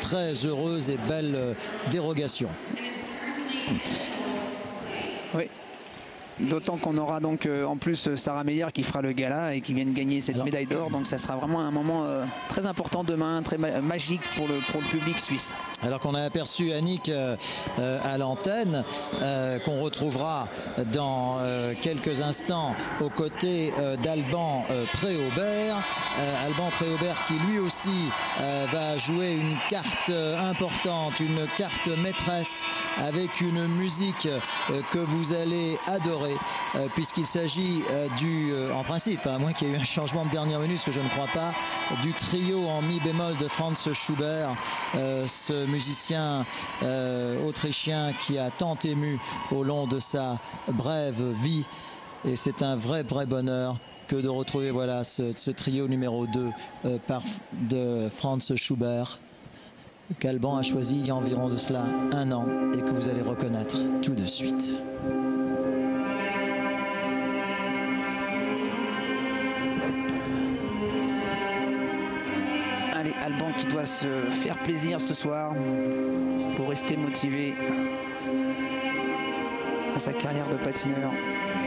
très heureuse et belle dérogation. Oui. D'autant qu'on aura donc en plus Sarah Meyer qui fera le gala et qui vient de gagner cette médaille d'or. Donc ça sera vraiment un moment très important demain, très magique pour le public suisse. Alors qu'on a aperçu Annick à l'antenne, qu'on retrouvera dans quelques instants aux côtés d'Alban Préaubert. Alban Préaubert qui lui aussi va jouer une carte importante, une carte maîtresse avec une musique que vous allez adorer, puisqu'il s'agit en principe, à moins qu'il y ait eu un changement de dernière minute, ce que je ne crois pas, du trio en mi bémol de Franz Schubert, ce musicien autrichien qui a tant ému au long de sa brève vie. Et c'est un vrai bonheur que de retrouver voilà, ce trio numéro 2 de Franz Schubert, qu'Alban a choisi il y a environ de cela un an et que vous allez reconnaître tout de suite. Allez, Alban qui doit se faire plaisir ce soir pour rester motivé à sa carrière de patineur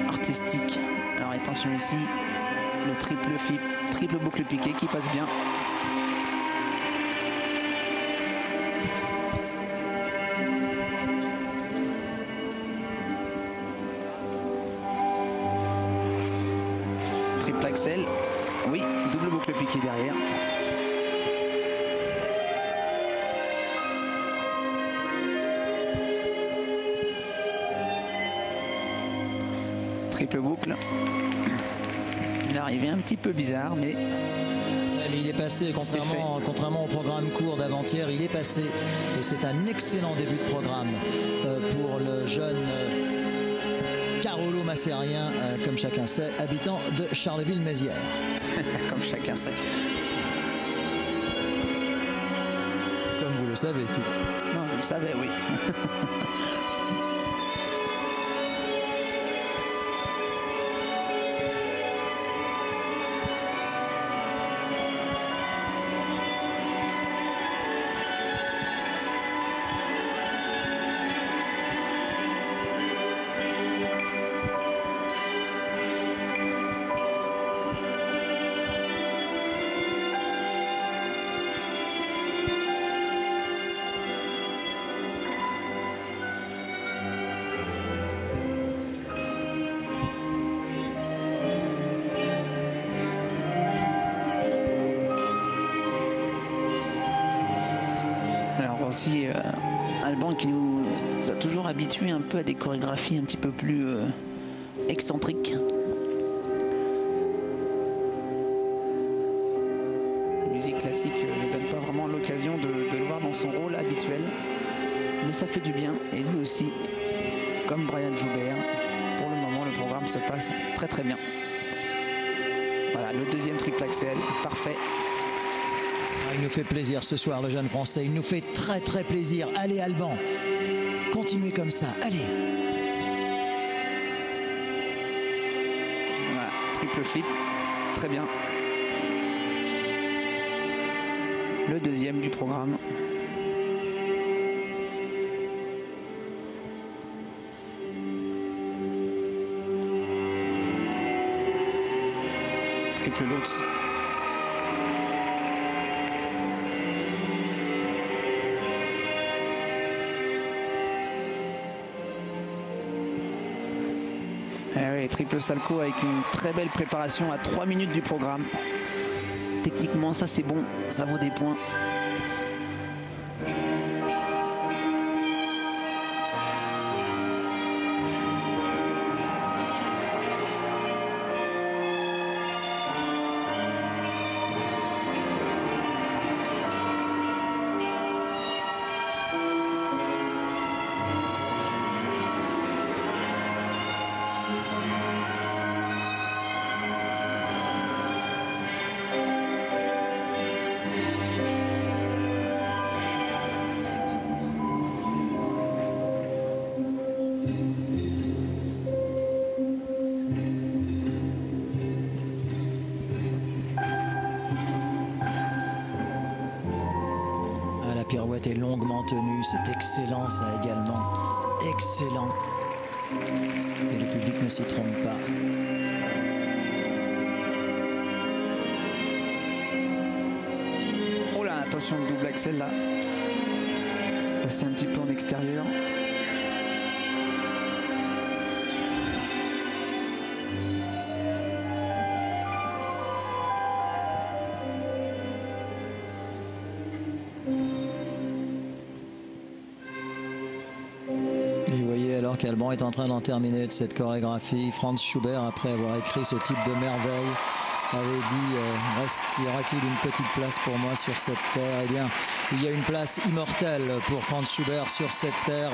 artistique. Alors attention ici, le triple flip, triple boucle piqué qui passe bien. Triple axel, oui, double boucle piqué derrière. Triple boucle. Une arrivée un petit peu bizarre, mais il est passé, contrairement au programme court d'avant-hier, il est passé. Et c'est un excellent début de programme pour le jeune Carolo Massérien, comme chacun sait, habitant de Charleville-Mézières. Comme chacun sait. Comme vous le savez, Philippe. Non, je le savais, oui. Aussi Alban qui nous a toujours habitués un peu à des chorégraphies un petit peu plus excentriques. La musique classique ne donne pas vraiment l'occasion de le voir dans son rôle habituel, mais ça fait du bien. Et lui aussi, comme Brian Joubert, pour le moment le programme se passe très bien. Voilà, le deuxième triple axel, parfait. Il nous fait plaisir ce soir, le jeune Français. Il nous fait très plaisir. Allez, Alban, continuez comme ça. Allez. Voilà, triple flip, très bien. Le deuxième du programme. Triple Lutz. Triple salco avec une très belle préparation à 3 minutes du programme. Techniquement, ça c'est bon, ça vaut des points. pirouette est longuement tenue. C'est excellent ça également. Excellent. Et le public ne s'y trompe pas. Oh là, attention, le double axel là. Passer un petit peu en extérieur. Alban est en train d'en terminer de cette chorégraphie. Franz Schubert, après avoir écrit ce type de merveille, avait dit y aura-t-il une petite place pour moi sur cette terre? Eh bien, il y a une place immortelle pour Franz Schubert sur cette terre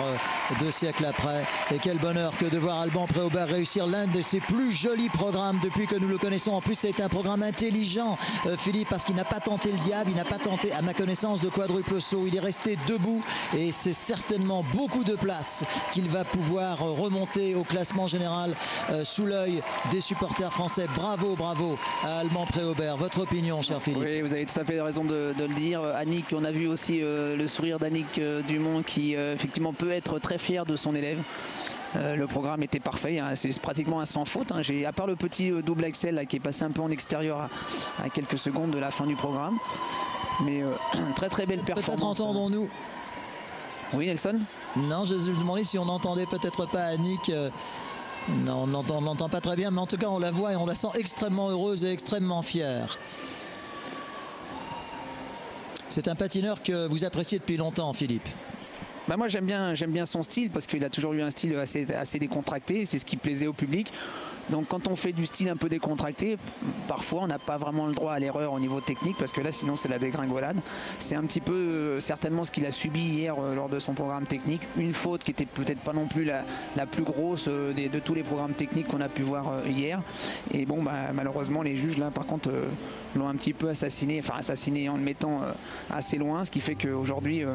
2 siècles après. Et quel bonheur que de voir Alban Préaubert réussir l'un de ses plus jolis programmes depuis que nous le connaissons. En plus, c'est un programme intelligent, Philippe, parce qu'il n'a pas tenté le diable, il n'a pas tenté, à ma connaissance, de quadruple saut. Il est resté debout et c'est certainement beaucoup de place qu'il va pouvoir remonter au classement général sous l'œil des supporters français. Bravo, bravo à Alban Préaubert. Votre opinion, cher Philippe? Oui, vous avez tout à fait raison de le dire. Annick, on a vu aussi le sourire d'Annick Dumont qui effectivement peut être très fier de son élève. Le programme était parfait, hein. C'est pratiquement un sans faute, hein. À part le petit double axel là, qui est passé un peu en extérieur à quelques secondes de la fin du programme. Mais très très belle performance. Peut-être entendons-nous. Oui, Nelson? Non, je me demandais si on n'entendait peut-être pas Annick. Non, on ne l'entend pas très bien, mais en tout cas on la voit et on la sent extrêmement heureuse et extrêmement fière. C'est un patineur que vous appréciez depuis longtemps, Philippe. Bah moi j'aime bien son style parce qu'il a toujours eu un style assez décontracté, c'est ce qui plaisait au public. Donc quand on fait du style un peu décontracté, parfois on n'a pas vraiment le droit à l'erreur au niveau technique parce que là sinon c'est la dégringolade. C'est un petit peu certainement ce qu'il a subi hier lors de son programme technique. Une faute qui était peut-être pas non plus la plus grosse de tous les programmes techniques qu'on a pu voir hier. Et bon bah, malheureusement les juges là par contre l'ont un petit peu assassiné en le mettant assez loin, ce qui fait qu'aujourd'hui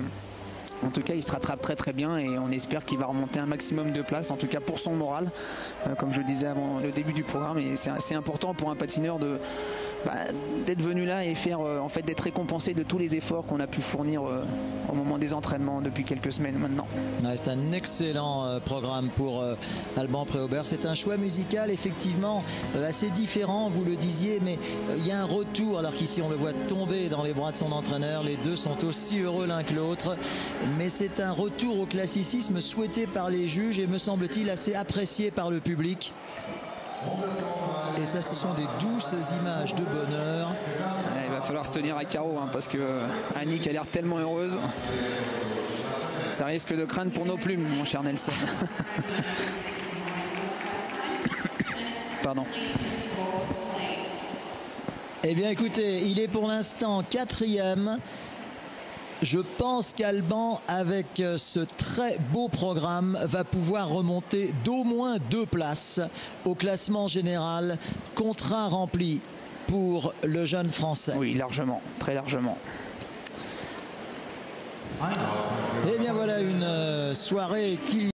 en tout cas, il se rattrape très très bien et on espère qu'il va remonter un maximum de place, en tout cas pour son moral, comme je le disais avant le début du programme. Et c'est important pour un patineur d'être venu là et en fait d'être récompensé de tous les efforts qu'on a pu fournir au moment des entraînements depuis quelques semaines maintenant. Ouais, c'est un excellent programme pour Alban Préaubert. C'est un choix musical effectivement assez différent, vous le disiez, mais il y a un retour, alors qu'ici on le voit tomber dans les bras de son entraîneur. Les deux sont aussi heureux l'un que l'autre, mais c'est un retour au classicisme souhaité par les juges et me semble-t-il assez apprécié par le public. Et ça, ce sont des douces images de bonheur. Ouais, il va falloir se tenir à carreau parce que Annick a l'air tellement heureuse. Ça risque de craindre pour nos plumes, mon cher Nelson. Pardon. Eh bien écoutez, il est pour l'instant 4e. Je pense qu'Alban, avec ce très beau programme, va pouvoir remonter d'au moins 2 places au classement général. Contrat rempli pour le jeune Français. Oui, largement, très largement. Eh bien voilà une soirée qui...